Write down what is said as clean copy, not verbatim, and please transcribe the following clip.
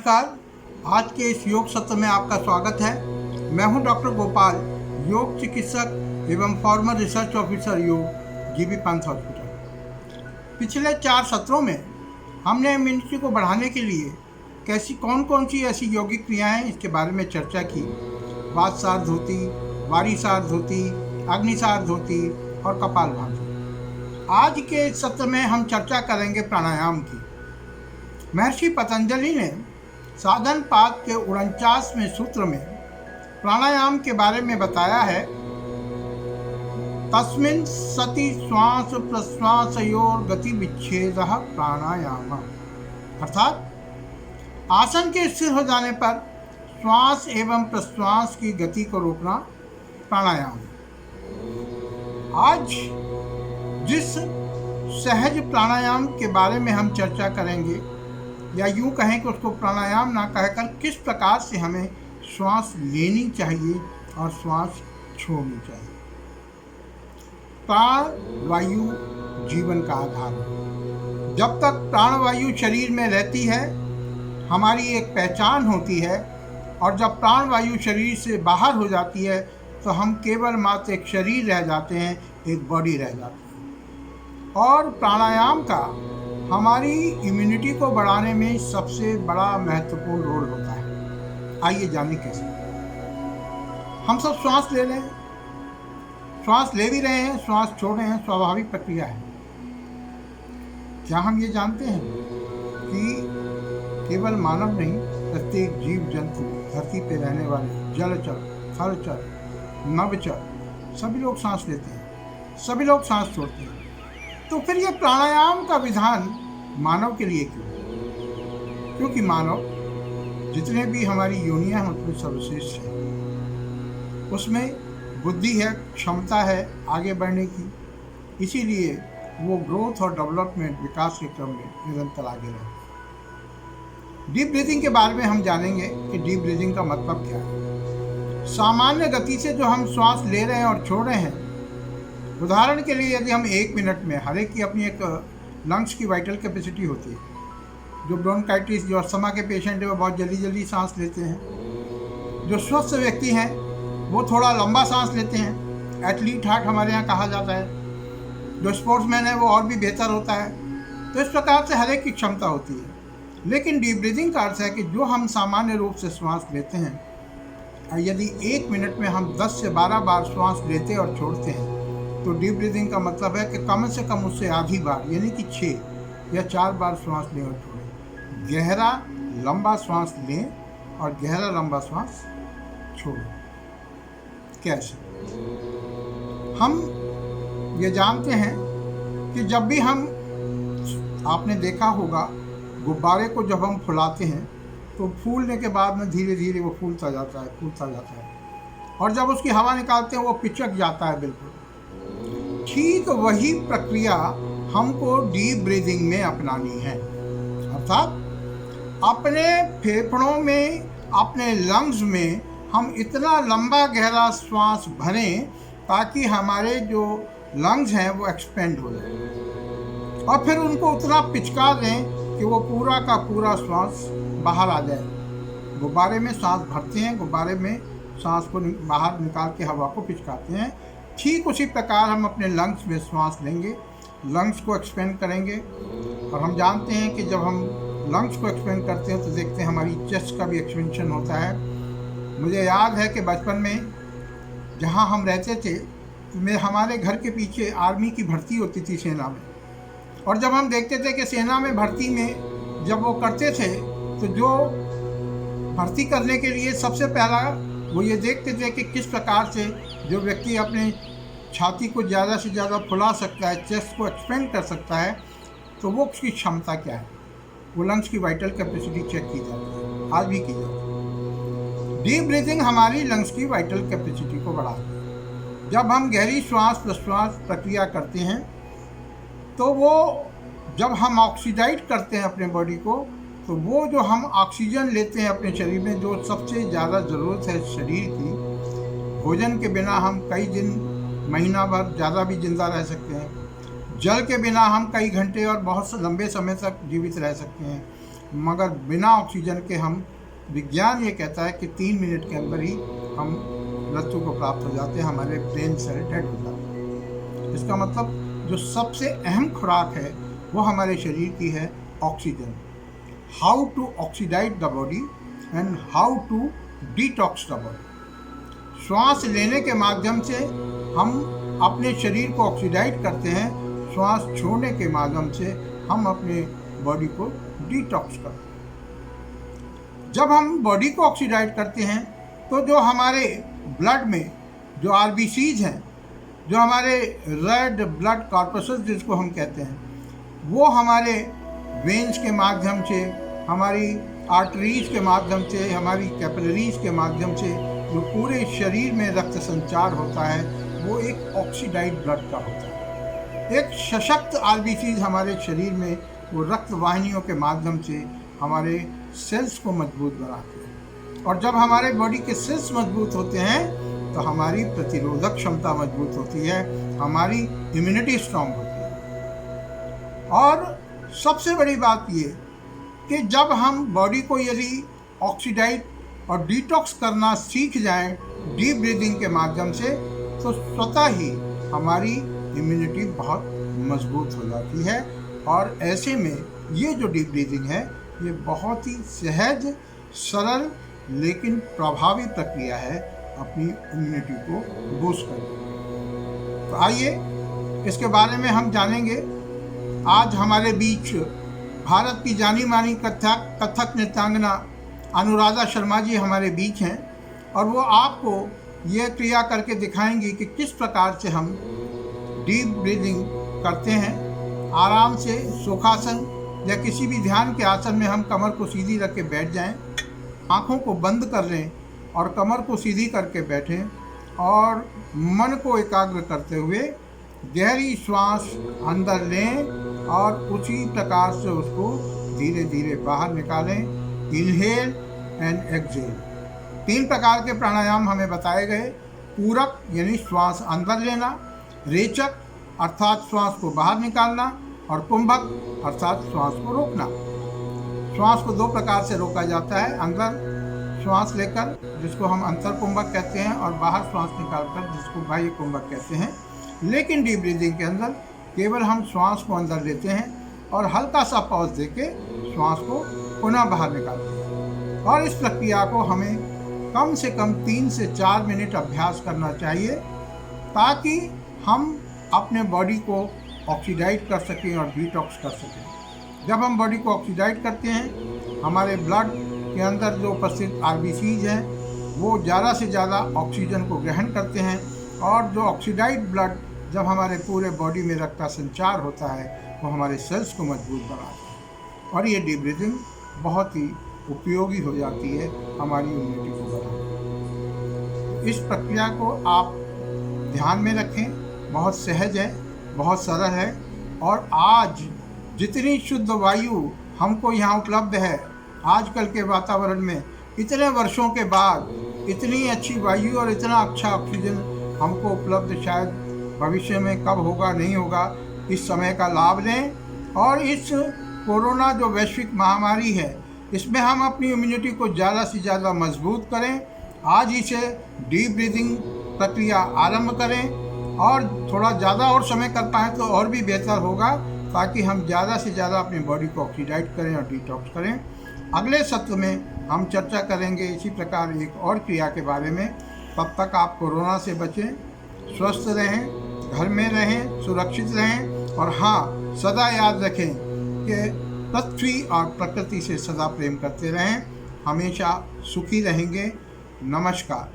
नमस्कार। आज के इस योग सत्र में आपका स्वागत है। मैं हूं डॉक्टर गोपाल, योग चिकित्सक एवं फॉर्मर रिसर्च ऑफिसर योग, जीबी पंत हॉस्पिटल। पिछले 4 सत्रों में हमने इम्यूनिटी को बढ़ाने के लिए कौन कौन सी ऐसी यौगिक क्रियाएं इसके बारे में चर्चा की। वातसार धोती, वारीसार धोती, अग्निसार धोती और कपालभाति। आज के इस सत्र में हम चर्चा करेंगे प्राणायाम की। महर्षि पतंजलि ने साधन पाद के 49वें सूत्र में प्राणायाम के बारे में बताया है। तस्मिन् सति श्वास प्रश्वासयोर गति विच्छेदः प्राणायाम, अर्थात आसन के स्थिर हो जाने पर श्वास एवं प्रश्वास की गति को रोकना प्राणायाम। आज जिस सहज प्राणायाम के बारे में हम चर्चा करेंगे, या यूं कहें कि उसको प्राणायाम ना कहकर किस प्रकार से हमें श्वास लेनी चाहिए और श्वास छोड़नी चाहिए। प्राण वायु जीवन का आधार है। जब तक प्राणवायु शरीर में रहती है, हमारी एक पहचान होती है, और जब प्राणवायु शरीर से बाहर हो जाती है तो हम केवल मात्र एक शरीर रह जाते हैं, एक बॉडी रह जाती है। और प्राणायाम का हमारी इम्यूनिटी को बढ़ाने में सबसे बड़ा महत्वपूर्ण रोल होता है। आइए जानें कैसे। हम सब श्वास ले रहे हैं, श्वास ले भी रहे हैं, श्वास छोड़ रहे हैं, स्वाभाविक प्रक्रिया है। क्या हम ये जानते हैं कि केवल मानव नहीं, प्रत्येक जीव जंतु, धरती पे रहने वाले जलचर, थलचर, नभचर, सभी लोग सांस लेते हैं, सभी लोग सांस छोड़ते हैं। तो फिर ये प्राणायाम का विधान मानव के लिए क्यों? क्योंकि मानव जितने भी हमारी योनियां हैं उसमें सर्वश्रेष्ठ है। उसमें बुद्धि है, क्षमता है आगे बढ़ने की, इसीलिए वो ग्रोथ और डेवलपमेंट, विकास के क्रम में निरंतर आगे रहे। डीप ब्रीदिंग के बारे में हम जानेंगे कि डीप ब्रीदिंग का मतलब क्या है। सामान्य गति से जो हम श्वास ले रहे हैं और छोड़ रहे हैं, उदाहरण के लिए यदि हम 1 मिनट में, हर एक की अपनी एक लंग्स की वाइटल कैपेसिटी होती है। जो ब्रोंकाइटिस, जो अस्थमा के पेशेंट है, वो बहुत जल्दी जल्दी सांस लेते हैं। जो स्वस्थ व्यक्ति हैं वो थोड़ा लंबा सांस लेते हैं, एथलीट हार्ट हमारे यहाँ कहा जाता है। जो स्पोर्ट्समैन है वो और भी बेहतर होता है। तो इस प्रकार से हर एक की क्षमता होती है। लेकिन डीप ब्रीदिंग का अर्थ है कि जो हम सामान्य रूप से श्वास लेते हैं, यदि 1 मिनट में हम 10 से 12 बार श्वास लेते और छोड़ते हैं, तो डीप ब्रीदिंग का मतलब है कि कम से कम उससे आधी बार, यानी कि 6 या 4 बार श्वास लें और छोड़ें। गहरा लंबा श्वास लें और गहरा लंबा श्वास छोड़ें। कैसे? हम ये जानते हैं कि जब भी हम, आपने देखा होगा, गुब्बारे को जब हम फुलाते हैं तो फूलने के बाद में धीरे धीरे वो फूलता जाता है, और जब उसकी हवा निकालते हैं वो पिचक जाता है बिल्कुल। ठीक वही प्रक्रिया हमको डीप ब्रीदिंग में अपनानी है। अर्थात अपने फेफड़ों में, अपने लंग्स में हम इतना लंबा गहरा श्वास भरें ताकि हमारे जो लंग्स हैं वो एक्सपेंड हो जाए, और फिर उनको उतना पिचका दें कि वो पूरा का पूरा श्वास बाहर आ जाए। गुब्बारे में सांस भरते हैं, गुब्बारे में सांस को बाहर निकाल के हवा को पिचकाते हैं। ठीक उसी प्रकार हम अपने लंग्स में श्वास लेंगे, लंग्स को एक्सपेंड करेंगे। और हम जानते हैं कि जब हम लंग्स को एक्सपेंड करते हैं तो देखते हैं हमारी चेस्ट का भी एक्सपेंशन होता है। मुझे याद है कि बचपन में जहाँ हम रहते थे, हमारे घर के पीछे आर्मी की भर्ती होती थी सेना में, और जब हम देखते थे कि सेना में भर्ती में जब वो करते थे तो जो भर्ती करने के लिए सबसे पहला वो ये देखते थे कि किस प्रकार से जो व्यक्ति अपने छाती को ज़्यादा से ज़्यादा फुला सकता है, चेस्ट को एक्सपेंड कर सकता है, तो वो उसकी क्षमता क्या है। वो लंग्स की वाइटल कैपेसिटी चेक की जाती है, आज भी की जाती है। डीप ब्रीदिंग हमारी लंग्स की वाइटल कैपेसिटी को बढ़ाती है। जब हम गहरी श्वास प्रश्वास प्रक्रिया करते हैं तो वो, जब हम ऑक्सीडाइज करते हैं अपने बॉडी को, तो वो जो हम ऑक्सीजन लेते हैं अपने शरीर में, जो सबसे ज़्यादा ज़रूरत है शरीर की, भोजन के बिना हम कई दिन, महीना भर ज़्यादा भी जिंदा रह सकते हैं। जल के बिना हम कई घंटे और बहुत लंबे समय तक जीवित रह सकते हैं। मगर बिना ऑक्सीजन के हम, विज्ञान ये कहता है कि 3 मिनट के अंदर ही हम मृत्यु को प्राप्त हो जाते हैं, हमारे ब्रेन सेल डेड हो जाते हैं। इसका मतलब जो सबसे अहम खुराक है वो हमारे शरीर की है oxygen. How to oxidise the body and how to detox the body. श्वास लेने के माध्यम से हम अपने शरीर को ऑक्सीडाइज करते हैं, श्वास छोड़ने के माध्यम से हम अपने बॉडी को डिटॉक्स करते हैं। जब हम बॉडी को ऑक्सीडाइज करते हैं तो जो हमारे ब्लड में जो आरबीसीज हैं, जो हमारे रेड ब्लड कॉर्पसेस जिसको हम कहते हैं, वो हमारे वेन्स के माध्यम से, हमारी आर्टरीज के माध्यम से, हमारी कैपिलरीज के माध्यम से जो पूरे शरीर में रक्त संचार होता है वो एक ऑक्सीडाइज ब्लड का होता है। एक सशक्त आरबीसीज हमारे शरीर में वो रक्त वाहिनियों के माध्यम से हमारे सेल्स को मजबूत बनाते हैं, और जब हमारे बॉडी के सेल्स मजबूत होते हैं तो हमारी प्रतिरोधक क्षमता मजबूत होती है, हमारी इम्यूनिटी स्ट्रांग होती है। और सबसे बड़ी बात ये कि जब हम बॉडी को यदि ऑक्सीडाइज और डिटॉक्स करना सीख जाएं डीप ब्रीदिंग के माध्यम से, तो स्वतः ही हमारी इम्यूनिटी बहुत मजबूत हो जाती है। और ऐसे में ये जो डीप ब्रीदिंग है ये बहुत ही सहज, सरल लेकिन प्रभावी प्रक्रिया है अपनी इम्यूनिटी को बूस्ट करने। तो आइए इसके बारे में हम जानेंगे। आज हमारे बीच भारत की जानी मानी कथक नृत्यांगना अनुराधा शर्मा जी हमारे बीच हैं, और वो आपको ये क्रिया करके दिखाएंगी कि किस प्रकार से हम डीप ब्रीदिंग करते हैं। आराम से सुखासन या किसी भी ध्यान के आसन में हम कमर को सीधी रख के बैठ जाएं, आँखों को बंद कर लें और कमर को सीधी करके बैठें, और मन को एकाग्र करते हुए गहरी श्वास अंदर लें और उसी प्रकार से उसको धीरे धीरे बाहर निकालें। Inhale and exhale. 3 प्रकार के प्राणायाम हमें बताए गए। पूरक यानी श्वास अंदर लेना, रेचक अर्थात श्वास को बाहर निकालना, और कुंभक अर्थात श्वास को रोकना। श्वास को 2 प्रकार से रोका जाता है, अंदर श्वास लेकर जिसको हम अंतर कुंभक कहते हैं, और बाहर श्वास निकालकर जिसको बाह्य कुंभक कहते हैं। लेकिन डीप ब्रीदिंग के अंदर केवल हम श्वास को अंदर लेते हैं और हल्का सा पॉज देके श्वास को पुनः बाहर निकालते हैं। और इस प्रक्रिया को हमें कम से कम 3 से 4 मिनट अभ्यास करना चाहिए, ताकि हम अपने बॉडी को ऑक्सीडाइज कर सकें और डिटॉक्स कर सकें। जब हम बॉडी को ऑक्सीडाइज करते हैं, हमारे ब्लड के अंदर जो उपस्थित आरबीसीज हैं वो ज़्यादा से ज़्यादा ऑक्सीजन को ग्रहण करते हैं, और जो ऑक्सीडाइज ब्लड जब हमारे पूरे बॉडी में रक्त का संचार होता है वो हमारे सेल्स को मजबूत बनाता है। और ये डीप ब्रीदिंग बहुत ही उपयोगी हो जाती है हमारी इम्यूनिटी को बढ़ाने। इस प्रक्रिया को आप ध्यान में रखें, बहुत सहज है, बहुत सरल है। और आज जितनी शुद्ध वायु हमको यहाँ उपलब्ध है, आजकल के वातावरण में इतने वर्षों के बाद इतनी अच्छी वायु और इतना अच्छा ऑक्सीजन हमको उपलब्ध शायद भविष्य में कब होगा नहीं होगा। इस समय का लाभ लें, और इस कोरोना जो वैश्विक महामारी है इसमें हम अपनी इम्यूनिटी को ज़्यादा से ज़्यादा मजबूत करें। आज ही से डीप ब्रीदिंग प्रक्रिया आरंभ करें, और थोड़ा ज़्यादा और समय कर पाएँ तो और भी बेहतर होगा, ताकि हम ज़्यादा से ज़्यादा अपनी बॉडी को ऑक्सीडाइज करें और डिटॉक्स करें। अगले सत्र में हम चर्चा करेंगे इसी प्रकार एक और क्रिया के बारे में। तब तक आप कोरोना से बचें, स्वस्थ रहें, घर में रहें, सुरक्षित रहें, और हाँ, सदा याद रखें कि पृथ्वी और प्रकृति से सदा प्रेम करते रहें। हमेशा सुखी रहेंगे। नमस्कार।